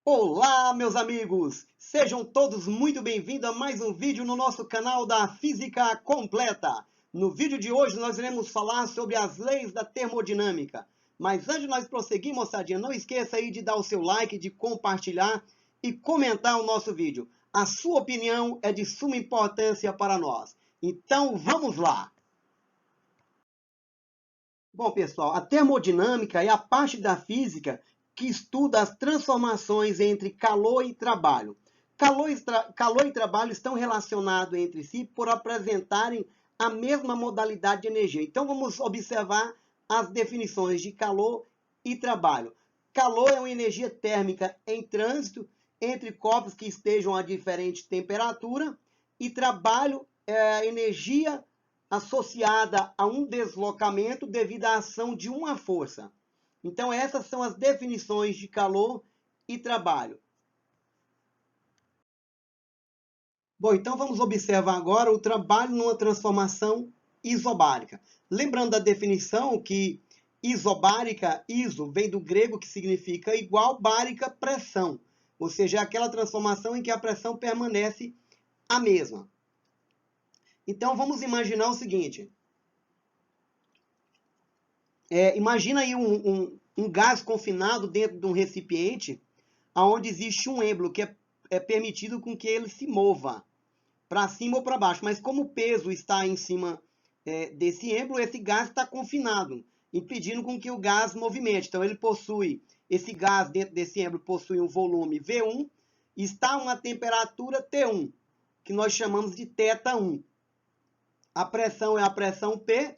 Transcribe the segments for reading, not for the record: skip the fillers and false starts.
Olá, meus amigos! Sejam todos muito bem-vindos a mais um vídeo no nosso canal da Física Completa. No vídeo de hoje nós iremos falar sobre as leis da termodinâmica. Mas antes de nós prosseguir, moçadinha, não esqueça aí de dar o seu like, de compartilhar e comentar o nosso vídeo. A sua opinião é de suma importância para nós. Então vamos lá! Bom, pessoal, a termodinâmica é a parte da física que estuda as transformações entre calor e trabalho. Calor e trabalho estão relacionados entre si por apresentarem a mesma modalidade de energia. Então, vamos observar as definições de calor e trabalho. Calor é uma energia térmica em trânsito entre corpos que estejam a diferente temperatura, e trabalho é a energia associada a um deslocamento devido à ação de uma força. Então, essas são as definições de calor e trabalho. Bom, então vamos observar agora o trabalho numa transformação isobárica. Lembrando da definição que isobárica, iso, vem do grego que significa igual, bárica, pressão. Ou seja, é aquela transformação em que a pressão permanece a mesma. Então, vamos imaginar o seguinte. Imagina aí um gás confinado dentro de um recipiente onde existe um êmbolo que é permitido com que ele se mova para cima ou para baixo. Mas como o peso está em cima desse êmbolo, esse gás está confinado, impedindo com que o gás movimente. Então, esse gás dentro desse êmbolo possui um volume V1 e está a uma temperatura T1, que nós chamamos de θ1. A pressão é a pressão P.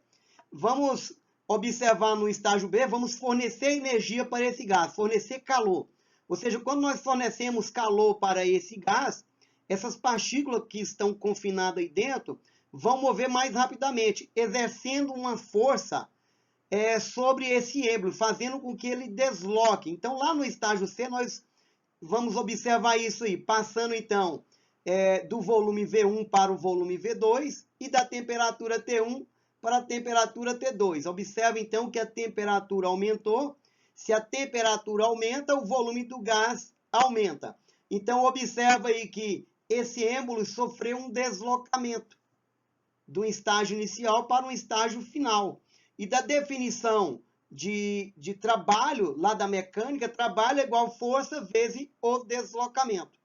Vamos observar no estágio B, vamos fornecer energia para esse gás, fornecer calor. Ou seja, quando nós fornecemos calor para esse gás, essas partículas que estão confinadas aí dentro vão mover mais rapidamente, exercendo uma força sobre esse êmbolo, fazendo com que ele desloque. Então, lá no estágio C, nós vamos observar isso aí, passando então do volume V1 para o volume V2 e da temperatura T1 para a temperatura T2. Observe então que a temperatura aumentou. Se a temperatura aumenta, o volume do gás aumenta. Então, observa aí que esse êmbolo sofreu um deslocamento do estágio inicial para um estágio final. E da definição de trabalho, lá da mecânica, trabalho é igual força vezes o deslocamento.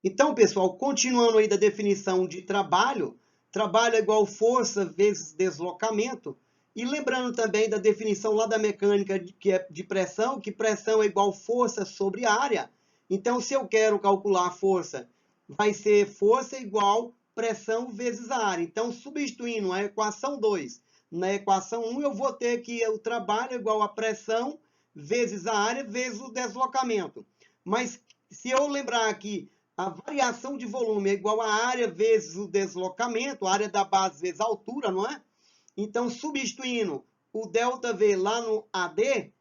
Então, pessoal, continuando aí da definição de trabalho, trabalho é igual força vezes deslocamento. E lembrando também da definição lá da mecânica que é de pressão, que pressão é igual força sobre área. Então, se eu quero calcular a força, vai ser força igual pressão vezes a área. Então, substituindo a equação 2 na equação 1, eu vou ter que o trabalho é igual a pressão vezes a área vezes o deslocamento. Mas se eu lembrar aqui, a variação de volume é igual a área vezes o deslocamento, a área da base vezes a altura, não é? Então, substituindo o ΔV lá no AD,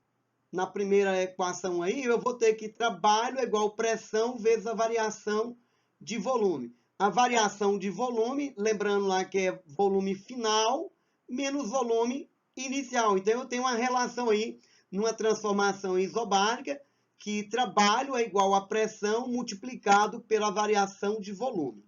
na primeira equação aí, eu vou ter que trabalho é igual pressão vezes a variação de volume. A variação de volume, lembrando lá que é volume final menos volume inicial. Então, eu tenho uma relação aí, numa transformação isobárica, que trabalho é igual a pressão multiplicado pela variação de volume.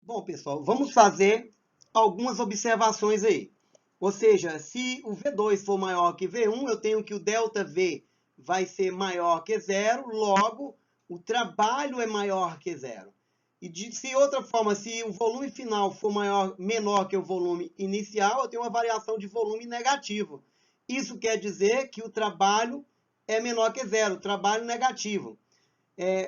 Bom, pessoal, vamos fazer algumas observações aí. Ou seja, se o V2 for maior que V1, eu tenho que o ΔV vai ser maior que zero, logo, o trabalho é maior que zero. E de outra forma, se o volume final for menor que o volume inicial, eu tenho uma variação de volume negativo. Isso quer dizer que o trabalho é menor que zero, o trabalho negativo.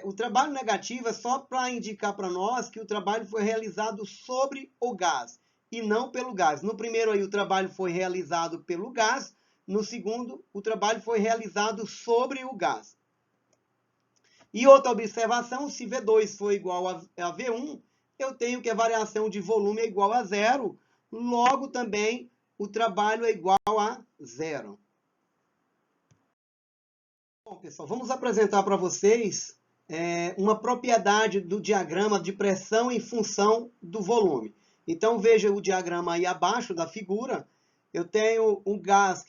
O trabalho negativo é só para indicar para nós que o trabalho foi realizado sobre o gás e não pelo gás. No primeiro aí o trabalho foi realizado pelo gás, no segundo o trabalho foi realizado sobre o gás. E outra observação, se V2 for igual a V1, eu tenho que a variação de volume é igual a zero, logo também o trabalho é igual a zero. Bom, pessoal, vamos apresentar para vocês uma propriedade do diagrama de pressão em função do volume. Então, veja o diagrama aí abaixo da figura. eu tenho um gás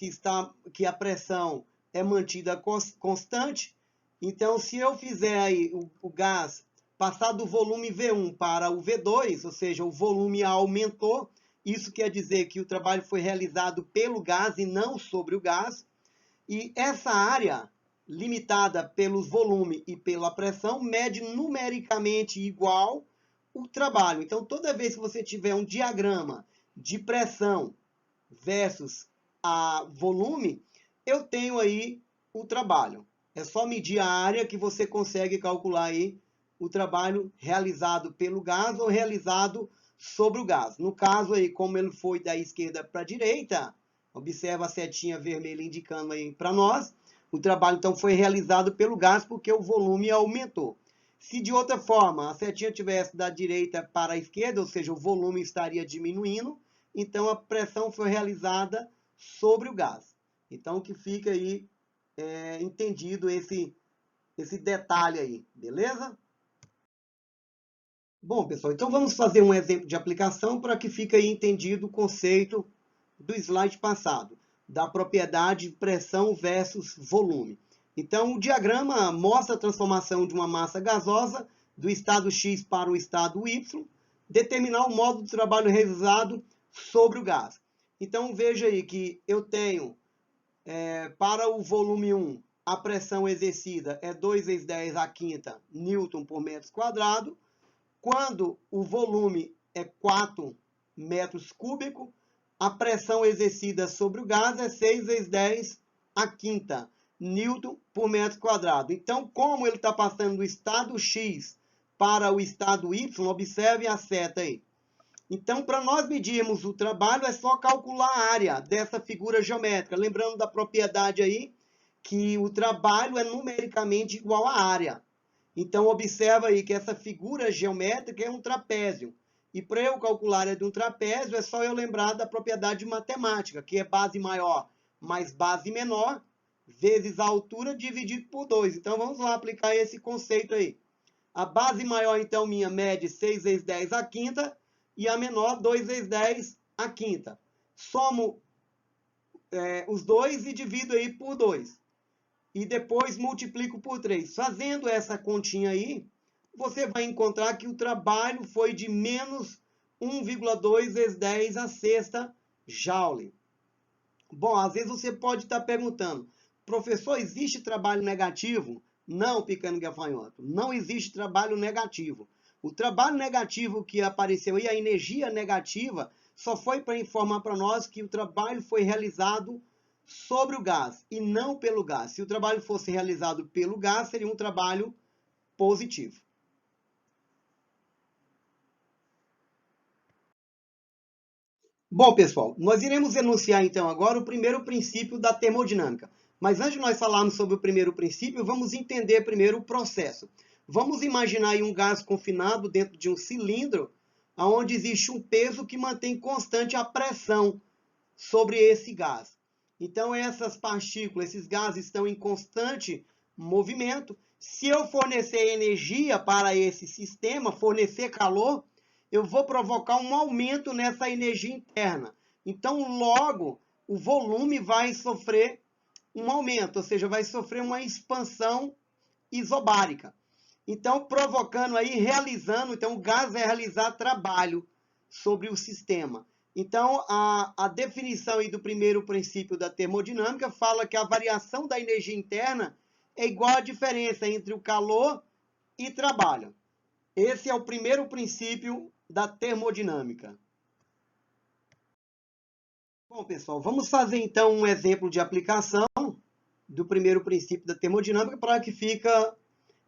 que a pressão é mantida constante. Então, se eu fizer aí o gás passar do volume V1 para o V2, ou seja, o volume aumentou, isso quer dizer que o trabalho foi realizado pelo gás e não sobre o gás. E essa área, limitada pelo volume e pela pressão, mede numericamente igual o trabalho. Então, toda vez que você tiver um diagrama de pressão versus a volume, eu tenho aí o trabalho. É só medir a área que você consegue calcular aí o trabalho realizado pelo gás ou realizado sobre o gás. No caso aí, como ele foi da esquerda para a direita, observa a setinha vermelha indicando aí para nós, o trabalho então foi realizado pelo gás porque o volume aumentou. Se de outra forma a setinha tivesse da direita para a esquerda, ou seja, o volume estaria diminuindo, então a pressão foi realizada sobre o gás. Então que fica aí entendido esse detalhe aí, beleza? Bom, pessoal, então vamos fazer um exemplo de aplicação para que fique aí entendido o conceito do slide passado, da propriedade pressão versus volume. Então, o diagrama mostra a transformação de uma massa gasosa do estado X para o estado Y, determinar o modo de trabalho realizado sobre o gás. Então, veja aí que eu tenho, para o volume 1, a pressão exercida é 2 vezes 10 à quinta newton por metro quadrado. Quando o volume é 4 metros cúbicos, a pressão exercida sobre o gás é 6 vezes 10 à quinta newton por metro quadrado. Então, como ele está passando do estado X para o estado Y, observe a seta aí. Então, para nós medirmos o trabalho, é só calcular a área dessa figura geométrica. Lembrando da propriedade aí, que o trabalho é numericamente igual à área. Então, observa aí que essa figura geométrica é um trapézio. E para eu calcular a área de um trapézio, é só eu lembrar da propriedade matemática, que é base maior mais base menor, vezes a altura dividido por 2. Então, vamos lá aplicar esse conceito aí. A base maior, então, minha mede 6 vezes 10 à quinta, e a menor 2 vezes 10 à quinta. Somo os dois e divido aí por 2. E depois multiplico por 3. Fazendo essa continha aí, você vai encontrar que o trabalho foi de menos 1,2 vezes 10 à sexta joule. Bom, às vezes você pode estar perguntando, professor, existe trabalho negativo? Não, Picando Gafanhoto, não existe trabalho negativo. O trabalho negativo que apareceu aí, a energia negativa, só foi para informar para nós que o trabalho foi realizado sobre o gás e não pelo gás. Se o trabalho fosse realizado pelo gás, seria um trabalho positivo. Bom, pessoal, nós iremos enunciar então agora o primeiro princípio da termodinâmica. Mas antes de nós falarmos sobre o primeiro princípio, vamos entender primeiro o processo. Vamos imaginar aí um gás confinado dentro de um cilindro, onde existe um peso que mantém constante a pressão sobre esse gás. Então, essas partículas, esses gases estão em constante movimento. Se eu fornecer energia para esse sistema, fornecer calor, eu vou provocar um aumento nessa energia interna. Então, logo, o volume vai sofrer um aumento, ou seja, vai sofrer uma expansão isobárica. Então, provocando aí, realizando, então o gás vai realizar trabalho sobre o sistema. Então, a definição aí do primeiro princípio da termodinâmica fala que a variação da energia interna é igual à diferença entre o calor e trabalho. Esse é o primeiro princípio da termodinâmica. Bom, pessoal, vamos fazer então um exemplo de aplicação do primeiro princípio da termodinâmica para que fique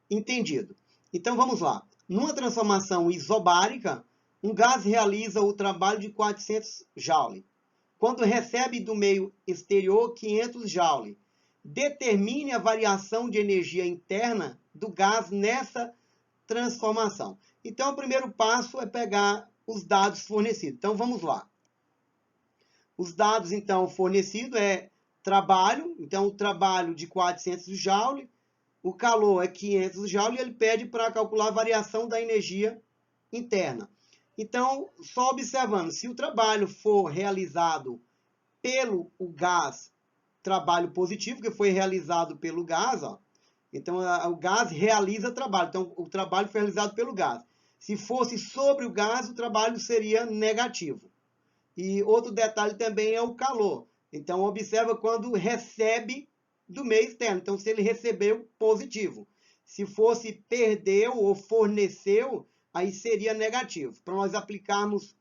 entendido. Então, vamos lá. Numa transformação isobárica, um gás realiza o trabalho de 400 joule. Quando recebe do meio exterior 500 joule. Determine a variação de energia interna do gás nessa transformação. Então, o primeiro passo é pegar os dados fornecidos. Então, vamos lá. Os dados, então, fornecidos é trabalho. Então, o trabalho de 400 joule. O calor é 500 joules e ele pede para calcular a variação da energia interna. Então, só observando, se o trabalho for realizado pelo o gás, trabalho positivo, que foi realizado pelo gás, ó. Então, o gás realiza trabalho. Então, o trabalho foi realizado pelo gás. Se fosse sobre o gás, o trabalho seria negativo. E outro detalhe também é o calor. Então, observa quando recebe do meio externo. Então, se ele recebeu, positivo. Se fosse perdeu ou forneceu, aí seria negativo. Para nós aplicarmos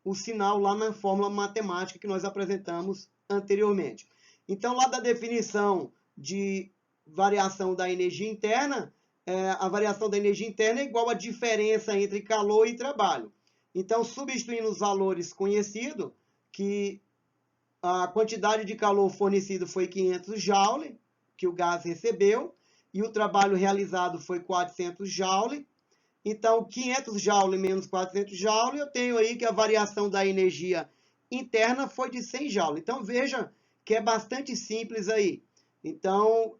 o sinal lá na fórmula matemática que nós apresentamos anteriormente. Então, lá da definição de variação da energia interna, a variação da energia interna é igual à diferença entre calor e trabalho. Então, substituindo os valores conhecidos, que a quantidade de calor fornecido foi 500 joule, que o gás recebeu, e o trabalho realizado foi 400 joule. Então, 500 joule menos 400 joule, eu tenho aí que a variação da energia interna foi de 100 joule. Então, veja que é bastante simples aí. Então,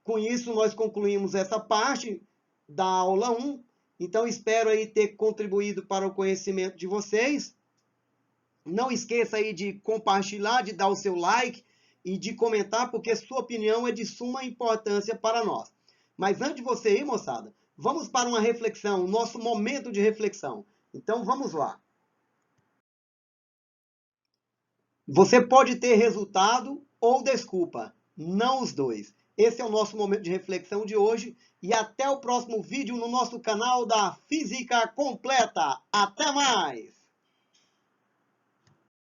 com isso, nós concluímos essa parte da aula 1. Então, espero aí ter contribuído para o conhecimento de vocês. Não esqueça aí de compartilhar, de dar o seu like e de comentar, porque sua opinião é de suma importância para nós. Mas antes de você ir, moçada, vamos para uma reflexão, nosso momento de reflexão. Então, vamos lá. Você pode ter resultado ou desculpa, não os dois. Esse é o nosso momento de reflexão de hoje e até o próximo vídeo no nosso canal da Física Completa. Até mais!